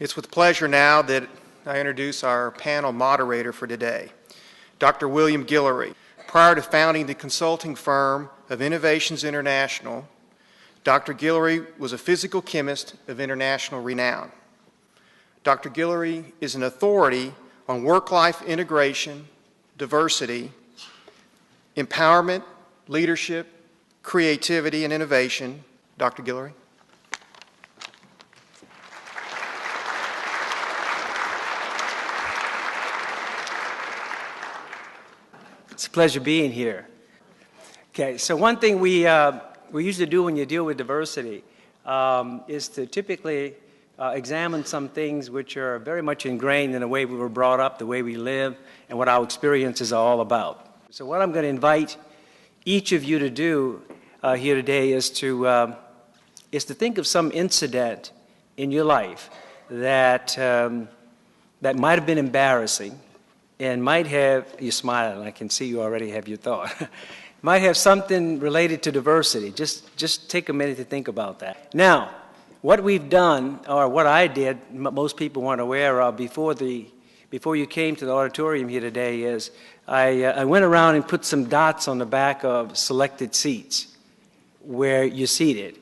It's with pleasure now that I introduce our panel moderator for today, Dr. William Guillory. Prior to founding the consulting firm of Innovations International, Dr. Guillory was a physical chemist of international renown. Dr. Guillory is an authority on work-life integration, diversity, empowerment, leadership, creativity, and innovation. Dr. Guillory. It's a pleasure being here. Okay, so one thing we usually do when you deal with diversity is to typically examine some things which are very much ingrained in the way we were brought up, the way we live, and what our experiences are all about. So what I'm going to invite each of you to do here today is to think of some incident in your life that that might have been embarrassing and might have, you're smiling, I can see you already have your thought, might have something related to diversity. Just take a minute to think about that. Now, what we've done, or what I did, most people weren't aware of before you came to the auditorium here today, is I went around and put some dots on the back of selected seats where you're seated.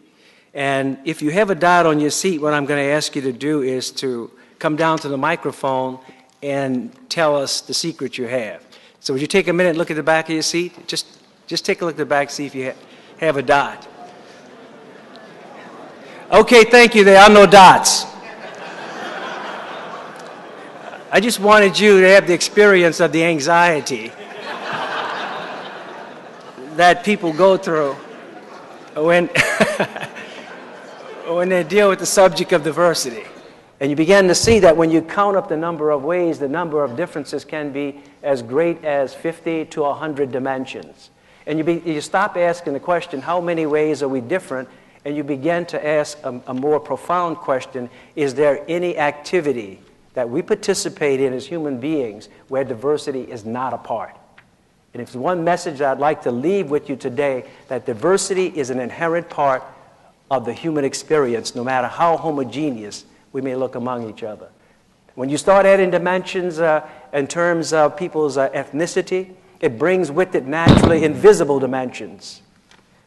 And if you have a dot on your seat, what I'm going to ask you to do is to come down to the microphone and tell us the secret you have. So would you take a minute and look at the back of your seat? Just take a look at the back, see if you have a dot. Okay, thank you. There are no dots. I just wanted you to have the experience of the anxiety that people go through when they deal with the subject of diversity. And you begin to see that when you count up the number of ways, the number of differences can be as great as 50 to 100 dimensions. And you stop asking the question, how many ways are we different? And you begin to ask a more profound question, is there any activity that we participate in as human beings where diversity is not a part? And if there's one message that I'd like to leave with you today, that diversity is an inherent part of the human experience, no matter how homogeneous we may look among each other. When you start adding dimensions in terms of people's ethnicity, it brings with it naturally invisible dimensions,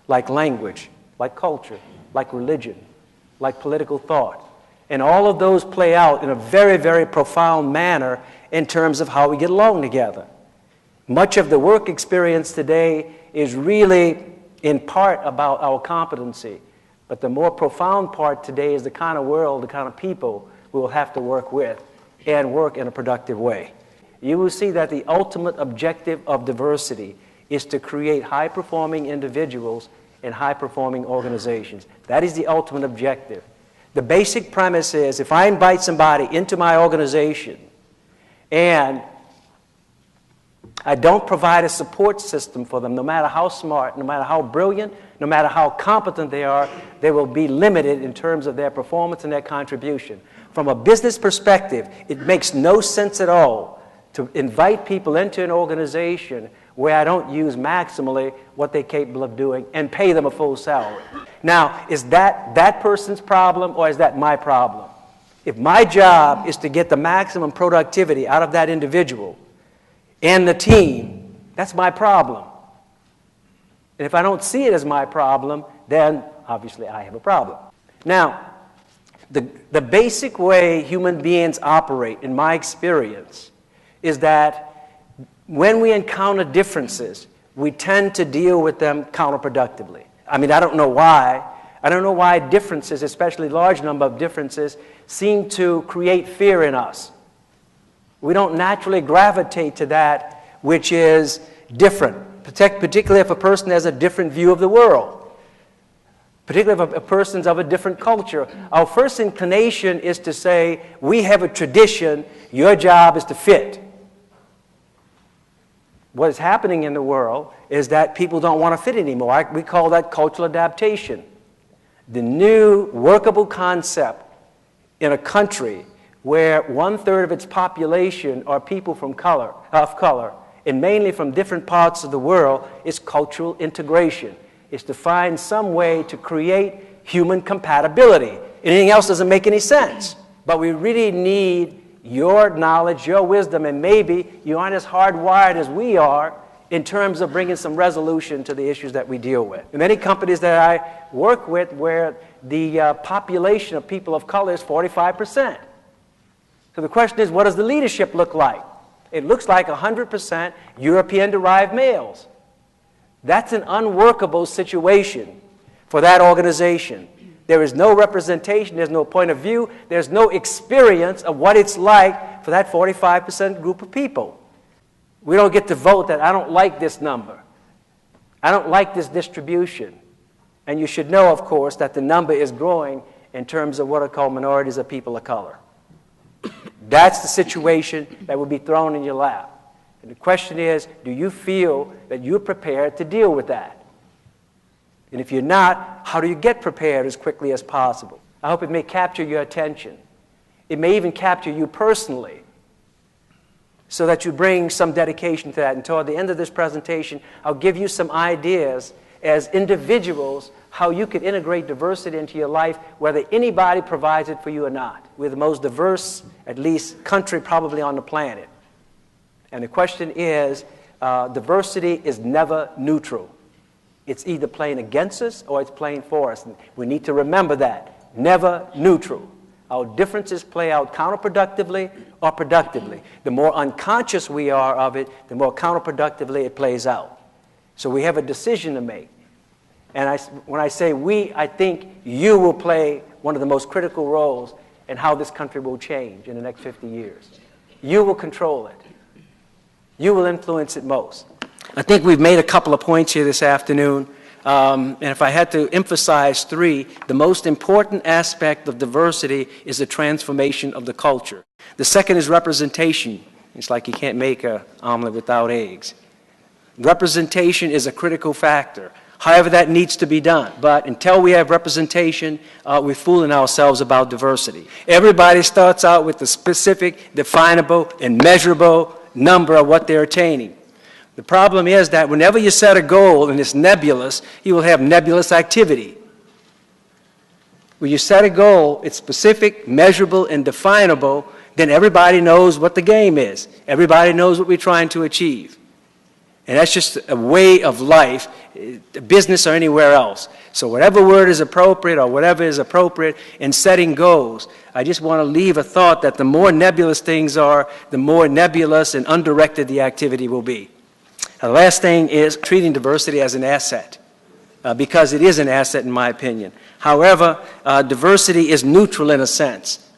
like language, like culture, like religion, like political thought. And all of those play out in a very, very profound manner in terms of how we get along together. Much of the work experience today is really in part about our competency. But the more profound part today is the kind of world, the kind of people we will have to work with and work in a productive way. You will see that the ultimate objective of diversity is to create high-performing individuals and high-performing organizations. That is the ultimate objective. The basic premise is if I invite somebody into my organization and I don't provide a support system for them, no matter how smart, no matter how brilliant, no matter how competent they are, they will be limited in terms of their performance and their contribution. From a business perspective, it makes no sense at all to invite people into an organization where I don't use maximally what they're capable of doing and pay them a full salary. Now, is that person's problem or is that my problem? If my job is to get the maximum productivity out of that individual and the team, that's my problem. And if I don't see it as my problem, then obviously I have a problem. Now, the basic way human beings operate, in my experience, is that when we encounter differences, we tend to deal with them counterproductively. I mean, I don't know why. I don't know why differences, especially large number of differences, seem to create fear in us. We don't naturally gravitate to that which is different, particularly if a person has a different view of the world, particularly if a person's of a different culture. Our first inclination is to say, we have a tradition, your job is to fit. What is happening in the world is that people don't want to fit anymore. We call that cultural adaptation. The new workable concept in a country where 1/3 of its population are people of color, and mainly from different parts of the world, is cultural integration. It's to find some way to create human compatibility. Anything else doesn't make any sense. But we really need your knowledge, your wisdom, and maybe you aren't as hardwired as we are in terms of bringing some resolution to the issues that we deal with. In many companies that I work with where the population of people of color is 45%. So the question is, what does the leadership look like? It looks like 100% European-derived males. That's an unworkable situation for that organization. There is no representation, there's no point of view, there's no experience of what it's like for that 45% group of people. We don't get to vote that I don't like this number. I don't like this distribution. And you should know, of course, that the number is growing in terms of what are called minorities of people of color. That's the situation that will be thrown in your lap. And the question is, do you feel that you're prepared to deal with that? And if you're not, how do you get prepared as quickly as possible? I hope it may capture your attention. It may even capture you personally so that you bring some dedication to that. And toward the end of this presentation, I'll give you some ideas as individuals how you could integrate diversity into your life, whether anybody provides it for you or not. We're the most diverse, at least, country probably on the planet. And the question is, diversity is never neutral. It's either playing against us or it's playing for us. And we need to remember that. Never neutral. Our differences play out counterproductively or productively. The more unconscious we are of it, the more counterproductively it plays out. So we have a decision to make. And when I say we, I think you will play one of the most critical roles in how this country will change in the next 50 years. You will control it. You will influence it most. I think we've made a couple of points here this afternoon. And if I had to emphasize three, the most important aspect of diversity is the transformation of the culture. The second is representation. It's like you can't make an omelet without eggs. Representation is a critical factor. However, that needs to be done. But until we have representation, we're fooling ourselves about diversity. Everybody starts out with the specific, definable, and measurable number of what they're attaining. The problem is that whenever you set a goal and it's nebulous, you will have nebulous activity. When you set a goal, it's specific, measurable, and definable, then everybody knows what the game is. Everybody knows what we're trying to achieve. And that's just a way of life, business or anywhere else. So whatever word is appropriate or whatever is appropriate in setting goals, I just want to leave a thought that the more nebulous things are, the more nebulous and undirected the activity will be. The last thing is treating diversity as an asset, because it is an asset in my opinion. However, diversity is neutral in a sense.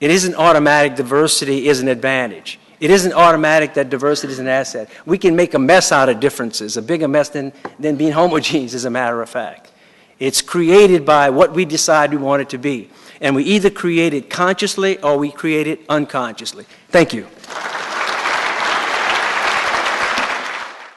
It isn't automatic diversity is an advantage. It isn't automatic that diversity is an asset. We can make a mess out of differences, a bigger mess than being homogeneous, as a matter of fact. It's created by what we decide we want it to be. And we either create it consciously or we create it unconsciously. Thank you.